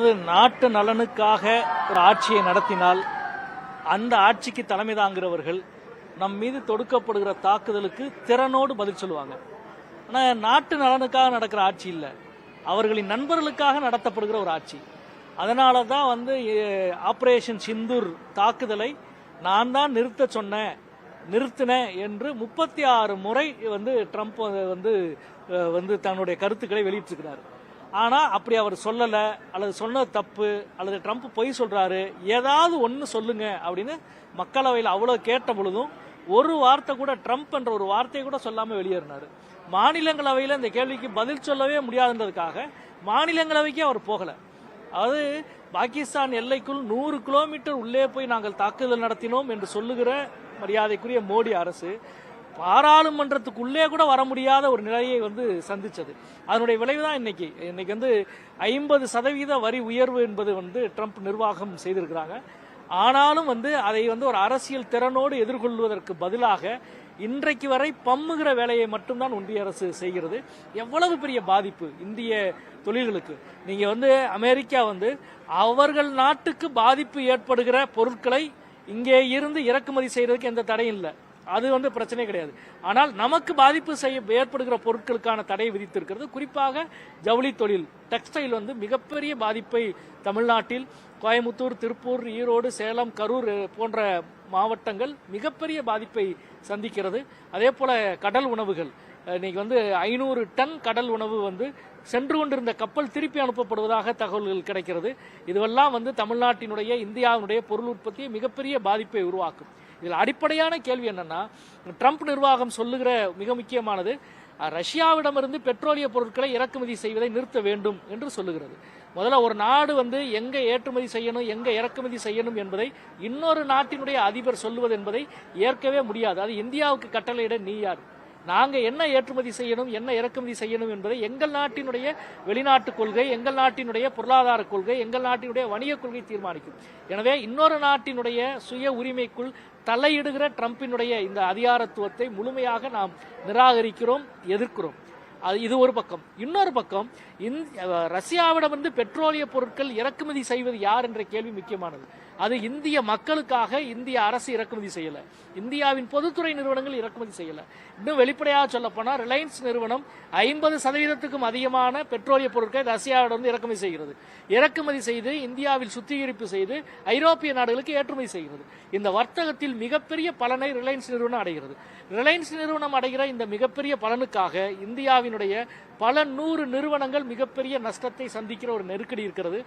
அதாவது நாட்டு நலனுக்காக ஒரு ஆட்சியை நடத்தினால் அந்த ஆட்சிக்கு தலைமை தாங்குகிறவர்கள் நம் மீது தொடுக்கப்படுகிற தாக்குதலுக்கு திறனோடு பதில் சொல்லுவாங்க. ஆனால் நாட்டு நலனுக்காக நடக்கிற ஆட்சி இல்லை, அவர்களின் நண்பர்களுக்காக நடத்தப்படுகிற ஒரு ஆட்சி. அதனால தான் ஆபரேஷன் சிந்தூர் தாக்குதலை நான் தான் நிறுத்தினேன் என்று 36 முறை ட்ரம்ப் தன்னுடைய கருத்துக்களை வெளியிட்டிருக்கிறார். ஆனால் அப்படி அவர் சொல்லலை, அல்லது சொன்னது தப்பு, அல்லது ட்ரம்ப் பொய் சொல்றாரு, ஏதாவது ஒன்று சொல்லுங்க அப்படின்னு மக்களவையில் அவ்வளோ கேட்ட பொழுதும் ஒரு வார்த்தை கூட, ட்ரம்ப் என்ற ஒரு வார்த்தையை கூட சொல்லாமல் வெளியேறினார். மாநிலங்களவையில் இந்த கேள்விக்கு பதில் சொல்லவே முடியாதுன்றதுக்காக மாநிலங்களவைக்கே அவர் போகலை. அதாவது பாகிஸ்தான் எல்லைக்குள் 100 கிலோமீட்டர் உள்ளே போய் நாங்கள் தாக்குதல் நடத்தினோம் என்று சொல்லுகிற மரியாதைக்குரிய மோடி அரசு பாராளுமன்றத்துக்குள்ளே கூட வர முடியாத ஒரு நிலையை சந்திச்சது. அதனுடைய விளைவு தான் இன்னைக்கு 50% வரி உயர்வு என்பது ட்ரம்ப் நிர்வாகம் செய்திருக்கிறாங்க. ஆனாலும் அதை ஒரு அரசியல் திறனோடு எதிர்கொள்வதற்கு பதிலாக இன்றைக்கு வரை பம்முகிற வேலையை மட்டும்தான் ஒன்றிய அரசு செய்கிறது. எவ்வளவு பெரிய பாதிப்பு இந்திய தொழில்களுக்கு. நீங்க அமெரிக்கா அவர்கள் நாட்டுக்கு பாதிப்பு ஏற்படுகிற பொருட்களை இங்கே இருந்து இறக்குமதி செய்யறதுக்கு எந்த தடையும் இல்லை, அது பிரச்சனை கிடையாது. ஆனால் நமக்கு பாதிப்பு ஏற்படுகிற பொருட்களுக்கான தடை விதித்திருக்கிறது. குறிப்பாக ஜவுளி தொழில், டெக்ஸ்டைல் மிகப்பெரிய பாதிப்பை தமிழ்நாட்டில் கோயம்புத்தூர், திருப்பூர், ஈரோடு, சேலம், கரூர் போன்ற மாவட்டங்கள் மிகப்பெரிய பாதிப்பை சந்திக்கிறது. அதே போல கடல் உணவுகள், இன்னைக்கு 500 டன் கடல் உணவு சென்று கொண்டிருந்த கப்பல் திருப்பி அனுப்பப்படுவதாக தகவல்கள் கிடைக்கிறது. இதுவெல்லாம் தமிழ்நாட்டினுடைய, இந்தியாவினுடைய பொருள் உற்பத்தியை மிகப்பெரிய பாதிப்பை உருவாக்கும். இதில் அடிப்படையான கேள்வி என்னன்னா, ட்ரம்ப் நிர்வாகம் சொல்லுகிற மிக முக்கியமானது, ரஷ்யாவிடமிருந்து பெட்ரோலிய பொருட்களை இறக்குமதி செய்வதை நிறுத்த வேண்டும் என்று சொல்லுகிறது. முதல்ல ஒரு நாடு எங்க ஏற்றுமதி செய்யணும், எங்க இறக்குமதி செய்யணும் என்பதை இன்னொரு நாட்டினுடைய அதிபர் சொல்லுவது என்பதை ஏற்கவே முடியாது. அது இந்தியாவுக்கு கட்டளையிட நீ யார்? நாங்க என்ன ஏற்றுமதி செய்யணும், என்ன இறக்குமதி செய்யணும் என்பதை எங்கள் நாட்டினுடைய வெளிநாட்டு கொள்கை, எங்கள் நாட்டினுடைய பொருளாதார கொள்கை, எங்கள் நாட்டினுடைய வணிக கொள்கை தீர்மானிக்கும். எனவே இன்னொரு நாட்டினுடைய சுய உரிமைக்குள் தலையிடுகிற ட்ரம்பினுடைய இந்த அதிகாரத்துவத்தை முழுமையாக நாம் நிராகரிக்கிறோம், எதிர்க்கிறோம். இது ஒரு பக்கம். இன்னொரு பக்கம், ரஷ்யாவிடமிருந்து பெட்ரோலிய பொருட்கள் இறக்குமதி செய்வது யார் என்ற கேள்வி முக்கியமானது. அது இந்திய மக்களுக்காக இந்திய அரசு இறக்குமதி செய்யல, இந்தியாவின் பொதுத்துறை நிறுவனங்கள் இறக்குமதி செய்யல. இன்னும் வெளிப்படையாக சொல்ல போனால் ரிலையன்ஸ் நிறுவனம் 50%க்கும் அதிகமான பெட்ரோலிய பொருட்களை ரஷ்யாவிடம் இறக்குமதி செய்கிறது. இறக்குமதி செய்து இந்தியாவில் சுத்திகரிப்பு செய்து ஐரோப்பிய நாடுகளுக்கு ஏற்றுமதி செய்கிறது. இந்த வர்த்தகத்தில் மிகப்பெரிய பலனை ரிலையன்ஸ் நிறுவனம் அடைகிறது. ரிலையன்ஸ் நிறுவனம் அடைகிற இந்த மிகப்பெரிய பலனுக்காக இந்தியாவினுடைய பல 100 நிறுவனங்கள் மிகப்பெரிய நஷ்டத்தை சந்திக்கிற ஒரு நெருக்கடி இருக்கிறது.